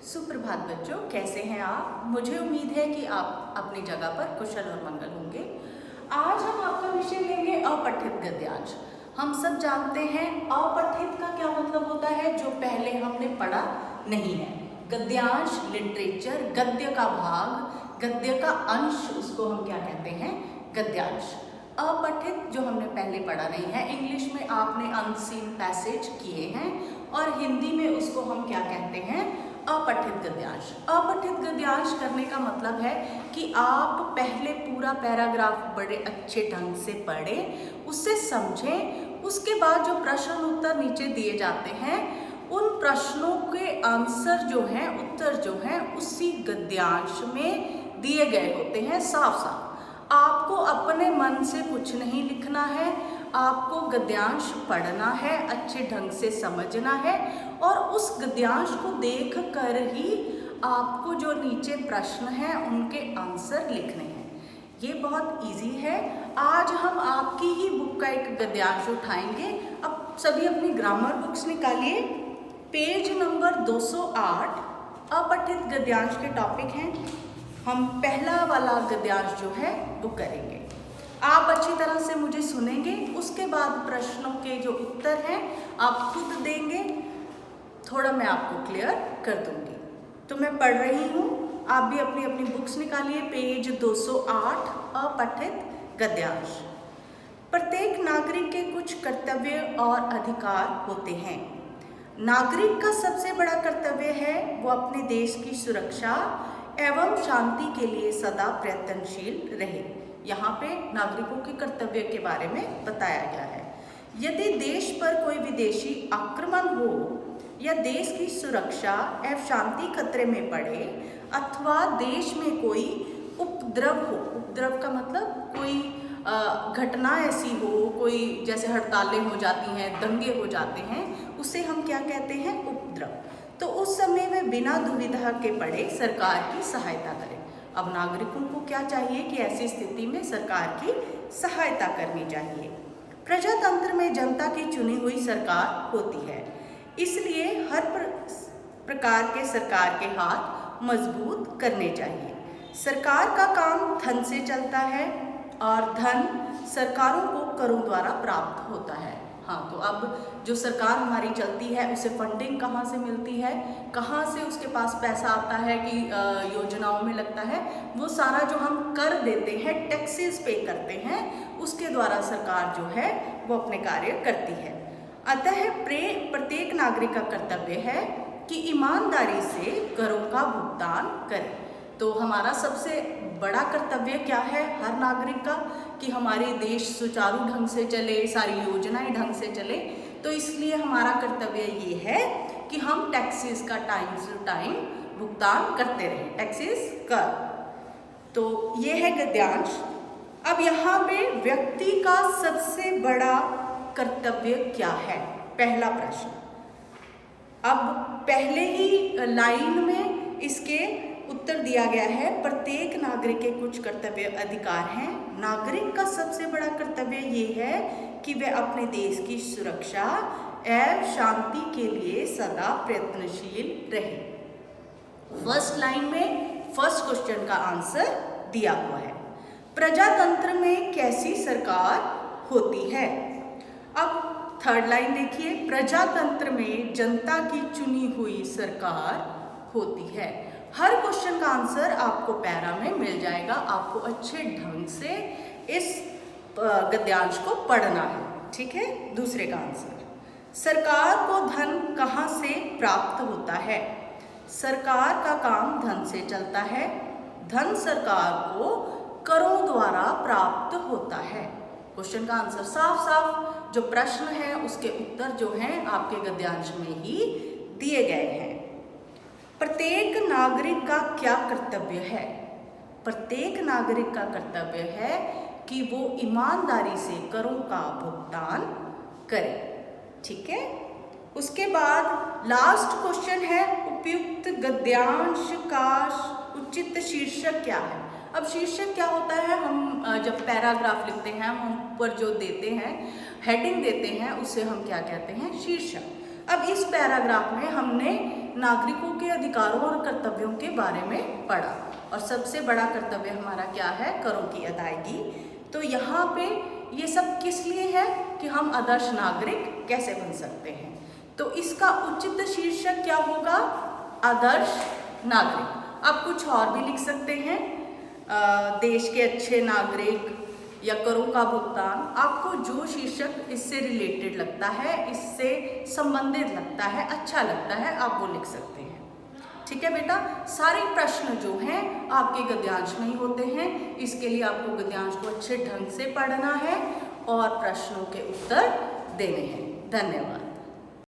सुप्रभात बच्चों, कैसे हैं आप। मुझे उम्मीद है कि आप अपनी जगह पर कुशल और मंगल होंगे। आज हम आपका विषय लेंगे अपठित गद्यांश। हम सब जानते हैं अपठित का क्या मतलब होता है, जो पहले हमने पढ़ा नहीं है। गद्यांश लिटरेचर, गद्य का भाग, गद्य का अंश, उसको हम क्या कहते हैं, गद्यांश। अपठित जो हमने पहले पढ़ा नहीं है, इंग्लिश में आपने अनसीन पैसेज किए हैं और हिंदी में उसको हम क्या कहते हैं, अपठित गद्यांश। अपठित गद्यांश करने का मतलब है कि आप पहले पूरा पैराग्राफ बड़े अच्छे ढंग से पढ़ें, उससे समझें, उसके बाद जो प्रश्न उत्तर नीचे दिए जाते हैं उन प्रश्नों के आंसर जो हैं, उत्तर जो हैं, उसी गद्यांश में दिए गए होते हैं साफ साफ। आपको अपने मन से कुछ नहीं लिखना है, आपको गद्यांश पढ़ना है, अच्छे ढंग से समझना है और उस गद्यांश को देख कर ही आपको जो नीचे प्रश्न हैं उनके आंसर लिखने हैं। ये बहुत इजी है। आज हम आपकी ही बुक का एक गद्यांश उठाएंगे। अब सभी अपनी ग्रामर बुक्स निकालिए। पेज नंबर 208 अपठित गद्यांश के टॉपिक हैं। हम पहला वाला गद्यांश जो है वो करेंगे। आप अच्छी तरह से मुझे सुनेंगे, उसके बाद प्रश्नों के जो उत्तर हैं आप खुद देंगे। थोड़ा मैं आपको क्लियर कर दूंगी। तो मैं पढ़ रही हूँ, आप भी अपनी अपनी बुक्स निकालिए। पेज 208 अपठित गद्यांश। प्रत्येक नागरिक के कुछ कर्तव्य और अधिकार होते हैं। नागरिक का सबसे बड़ा कर्तव्य है वो अपने देश की सुरक्षा एवं शांति के लिए सदा प्रयत्नशील रहे। यहाँ पे नागरिकों के कर्तव्य के बारे में बताया गया है। यदि देश पर कोई विदेशी आक्रमण हो या देश की सुरक्षा एवं शांति खतरे में पड़े अथवा देश में कोई उपद्रव हो, उपद्रव का मतलब कोई घटना ऐसी हो, कोई जैसे हड़तालें हो जाती हैं, दंगे हो जाते हैं, उसे हम क्या कहते हैं, उपद्रव। तो उस समय में बिना दुविधा के पड़े सरकार की सहायता करें। अब नागरिकों को क्या चाहिए कि ऐसी स्थिति में सरकार की सहायता करनी चाहिए। प्रजातंत्र में जनता की चुनी हुई सरकार होती है, इसलिए हर प्रकार के सरकार के हाथ मजबूत करने चाहिए। सरकार का काम धन से चलता है और धन सरकारों को करों द्वारा प्राप्त होता है। हाँ, तो अब जो सरकार हमारी चलती है उसे फंडिंग कहाँ से मिलती है, कहाँ से उसके पास पैसा आता है कि योजनाओं में लगता है, वो सारा जो हम कर देते हैं, टैक्सेस पे करते हैं, उसके द्वारा सरकार जो है वो अपने कार्य करती है। अतः प्रत्येक नागरिक का कर्तव्य है कि ईमानदारी से करों का भुगतान करे। तो हमारा सबसे बड़ा कर्तव्य क्या है हर नागरिक का, कि हमारे देश सुचारू ढंग से चले, सारी योजनाएं ढंग से चले। तो इसलिए हमारा कर्तव्य ये है कि हम टैक्सेस का टाइम टू टाइम भुगतान करते रहें, टैक्सेस कर। तो ये है गद्यांश। अब यहाँ पे व्यक्ति का सबसे बड़ा कर्तव्य क्या है, पहला प्रश्न। अब पहले ही लाइन में इसके उत्तर दिया गया है, प्रत्येक नागरिक के कुछ कर्तव्य अधिकार हैं। नागरिक का सबसे बड़ा कर्तव्य ये है कि वह अपने देश की सुरक्षा एवं शांति के लिए सदा प्रयत्नशील रहे। फर्स्ट लाइन में फर्स्ट क्वेश्चन का आंसर दिया हुआ है। प्रजातंत्र में कैसी सरकार होती है। अब थर्ड लाइन देखिए, प्रजातंत्र में जनता की चुनी हुई सरकार होती है। हर क्वेश्चन का आंसर आपको पैरा में मिल जाएगा। आपको अच्छे ढंग से इस गद्यांश को पढ़ना है, ठीक है। दूसरे का आंसर, सरकार को धन कहाँ से प्राप्त होता है। सरकार का काम धन से चलता है, धन सरकार को करों द्वारा प्राप्त होता है। क्वेश्चन का आंसर साफ साफ, जो प्रश्न है उसके उत्तर जो हैं आपके गद्यांश में ही दिए गए हैं। प्रत्येक नागरिक का क्या कर्तव्य है। प्रत्येक नागरिक का कर्तव्य है कि वो ईमानदारी से करों का भुगतान करे, ठीक है। उसके बाद लास्ट क्वेश्चन है, उपयुक्त गद्यांश का उचित शीर्षक क्या है। अब शीर्षक क्या होता है, हम जब पैराग्राफ लिखते हैं, हम ऊपर जो देते हैं, हेडिंग देते हैं, उसे हम क्या कहते हैं, शीर्षक। अब इस पैराग्राफ में हमने नागरिकों के अधिकारों और कर्तव्यों के बारे में पढ़ा। और सबसे बड़ा कर्तव्य हमारा क्या है? करों की अदायगी। तो यहाँ पे ये सब किस लिए है कि हम आदर्श नागरिक कैसे बन सकते हैं। तो इसका उचित शीर्षक क्या होगा? आदर्श नागरिक। आप कुछ और भी लिख सकते हैं, देश के अच्छे नागरिक या करों का भुगतान। आपको जो शीर्षक इससे रिलेटेड लगता है, इससे संबंधित लगता है, अच्छा लगता है, आप वो लिख सकते हैं। ठीक है बेटा, सारे प्रश्न जो हैं आपके गद्यांश में ही होते हैं। इसके लिए आपको गद्यांश को अच्छे ढंग से पढ़ना है और प्रश्नों के उत्तर देने हैं। धन्यवाद।